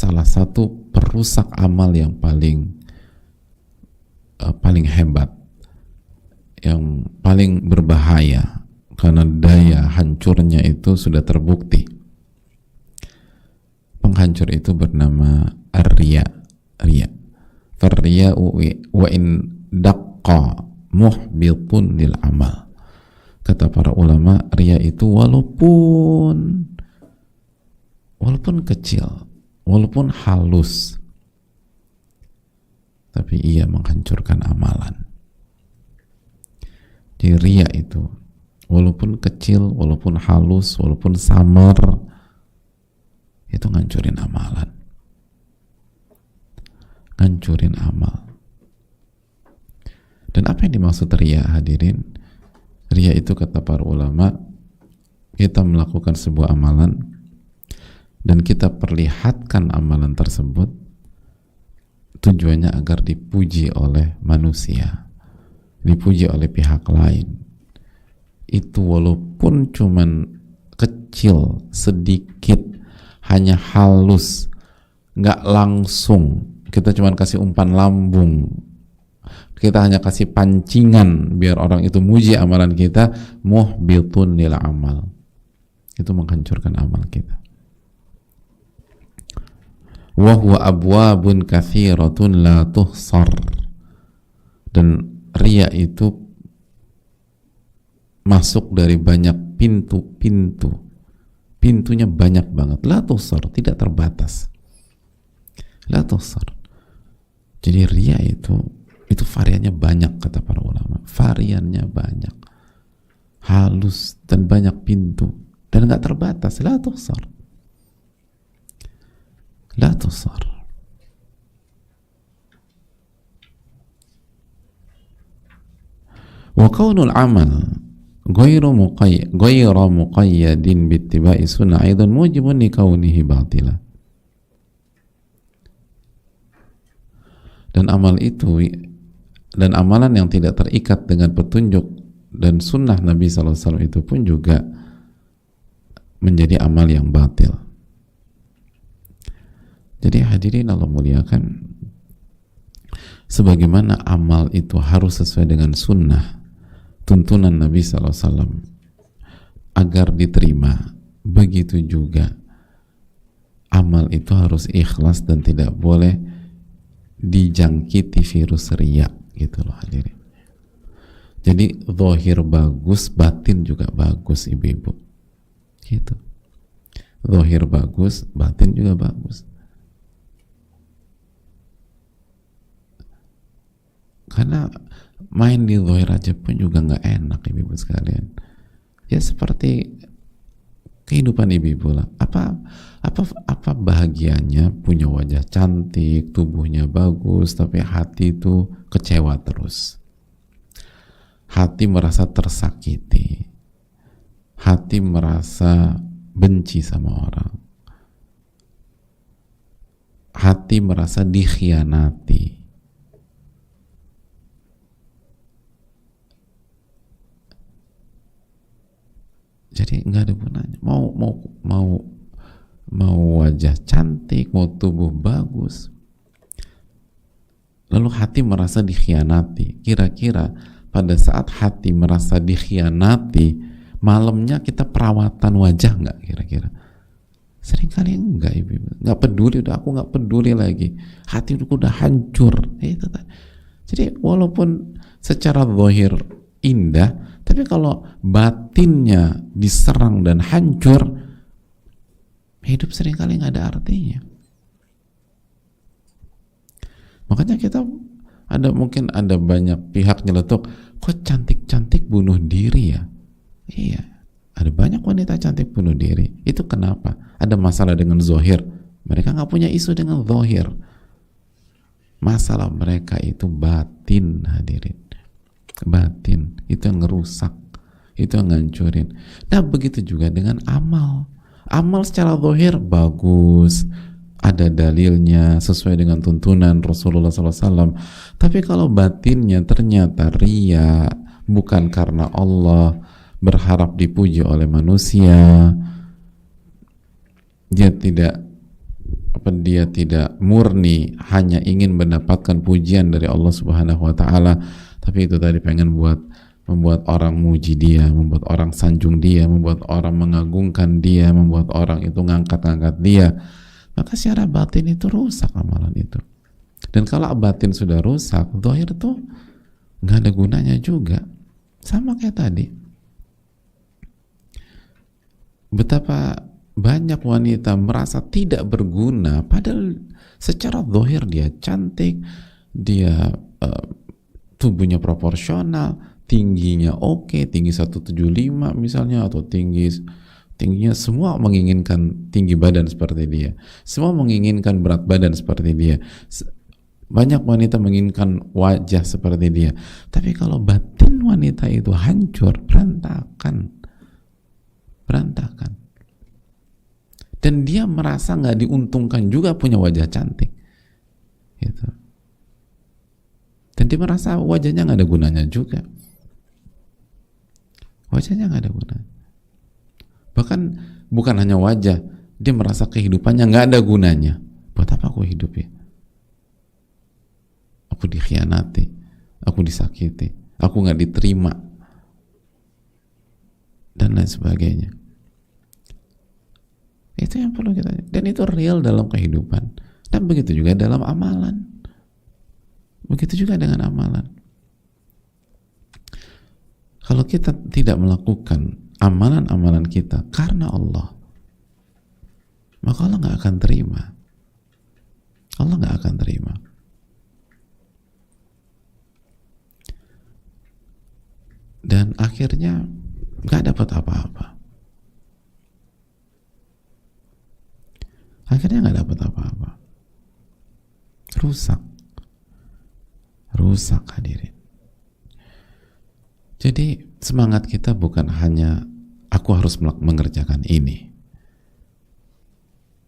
salah satu perusak amal yang paling hebat, yang paling berbahaya, karena daya hancurnya itu sudah terbukti. Penghancur itu bernama ar-riya. Farriya'u wa in daqqa muhbitun lil amal. Kata para ulama, riya itu walaupun kecil, walaupun halus, tapi ia menghancurkan amalan. Jadi riya itu walaupun kecil, walaupun halus, walaupun samar, itu ngancurin amalan, ngancurin amal. Dan apa yang dimaksud riya, hadirin? Riya itu kata para ulama, kita melakukan sebuah amalan dan kita perlihatkan amalan tersebut tujuannya agar dipuji oleh manusia, dipuji oleh pihak lain. Itu walaupun cuman kecil, sedikit, hanya halus, nggak langsung, kita cuman kasih umpan lambung, kita hanya kasih pancingan biar orang itu muji amalan kita, muhbitun lil amal, itu menghancurkan amal kita. Wa huwa abwabun katsiratun la tuhsar. Dan riya itu masuk dari banyak pintu-pintu, pintunya banyak banget, la tuhsar, tidak terbatas, la tuhsar. Jadi riya itu variannya banyak, kata para ulama, variannya banyak, halus dan banyak pintu, dan nggak terbatas, la tuhsar, la tuhsar. Wa kaunul amal ghairu muqayyadin bittiba'i sunnah aidan mujibun li kaunihi batila. Dan amal itu, dan amalan yang tidak terikat dengan petunjuk dan sunnah Nabi SAW itu pun juga menjadi amal yang batil. Jadi hadirin Allah muliakan, sebagaimana amal itu harus sesuai dengan sunnah, tuntunan Nabi SAW agar diterima, begitu juga amal itu harus ikhlas dan tidak boleh dijangkiti virus riya, gitu loh hadirin. Jadi zahir bagus, batin juga bagus, ibu-ibu, gitu. Zahir bagus, batin juga bagus. Karena main di zahir aja pun juga nggak enak, ibu-ibu sekalian. Ya seperti kehidupan ibu-ibu lah. Apa bahagianya punya wajah cantik, tubuhnya bagus, tapi hati itu kecewa terus. Hati merasa tersakiti. Hati merasa benci sama orang. Hati merasa dikhianati. Jadi nggak ada gunanya. Mau wajah cantik, mau tubuh bagus, lalu hati merasa dikhianati. Kira-kira pada saat hati merasa dikhianati, malamnya kita perawatan wajah nggak kira-kira? Seringkali enggak, ibu, nggak peduli, udah aku nggak peduli lagi, hati udah hancur. Itu. Jadi walaupun secara zahir indah, tapi kalau batinnya diserang dan hancur, hidup seringkali nggak ada artinya. Makanya kita mungkin ada banyak pihak nyeletuk, kok cantik-cantik bunuh diri ya? Iya, ada banyak wanita cantik bunuh diri. Itu kenapa? Ada masalah dengan zahir. Mereka nggak punya isu dengan zahir. Masalah mereka itu batin, hadirin. Batin, itu yang ngerusak, itu yang ngancurin. Nah begitu juga dengan amal. Amal secara zahir bagus, ada dalilnya sesuai dengan tuntunan Rasulullah SAW. Tapi kalau batinnya ternyata riya, bukan karena Allah, berharap dipuji oleh manusia, dia tidak apa dia tidak murni hanya ingin mendapatkan pujian dari Allah Subhanahu wa taala, tapi itu tadi pengen membuat orang muji dia, membuat orang sanjung dia, membuat orang mengagungkan dia, membuat orang itu ngangkat-ngangkat dia, maka secara batin itu rusak amalan itu. Dan kalau batin sudah rusak, zahir tuh nggak ada gunanya juga. Sama kayak tadi, betapa banyak wanita merasa tidak berguna padahal secara zahir dia cantik, dia tubuhnya proporsional, tingginya oke, tinggi 175 misalnya, atau tingginya semua menginginkan tinggi badan seperti dia, semua menginginkan berat badan seperti dia, banyak wanita menginginkan wajah seperti dia. Tapi kalau batin wanita itu hancur, berantakan, dan dia merasa nggak diuntungkan juga punya wajah cantik gitu. Dan dia merasa wajahnya nggak ada gunanya juga, wajahnya nggak ada gunanya. Bahkan bukan hanya wajah, dia merasa kehidupannya nggak ada gunanya. Buat apa aku hidup ya? Aku dikhianati, aku disakiti, aku nggak diterima, dan lain sebagainya. Itu yang perlu kita, dan itu real dalam kehidupan, dan begitu juga dalam amalan, begitu juga dengan amalan. Kalau kita tidak melakukan amalan-amalan kita karena Allah, maka Allah nggak akan terima. Allah nggak akan terima. Dan akhirnya nggak dapat apa-apa. Akhirnya nggak dapat apa-apa. Rusak hadirin. Jadi semangat kita bukan hanya aku harus mengerjakan ini.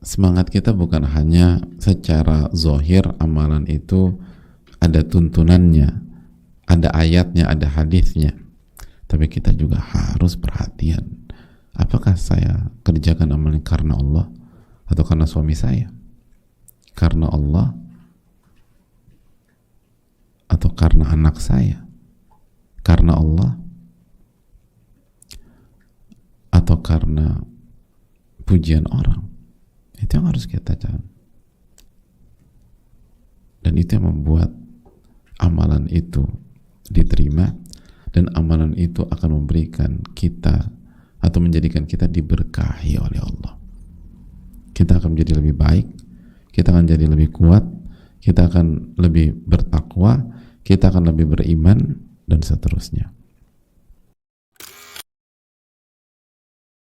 Semangat kita bukan hanya secara zahir amalan itu ada tuntunannya, ada ayatnya, ada hadisnya. Tapi kita juga harus perhatian, apakah saya kerjakan amalan karena Allah atau karena suami saya, karena Allah atau karena anak saya, karena Allah atau karena pujian orang. Itu yang harus kita cari, dan itu yang membuat amalan itu diterima. Dan amalan itu akan memberikan kita atau menjadikan kita diberkahi oleh Allah. Kita akan menjadi lebih baik, kita akan jadi lebih kuat, kita akan lebih bertakwa, kita akan lebih beriman, dan seterusnya.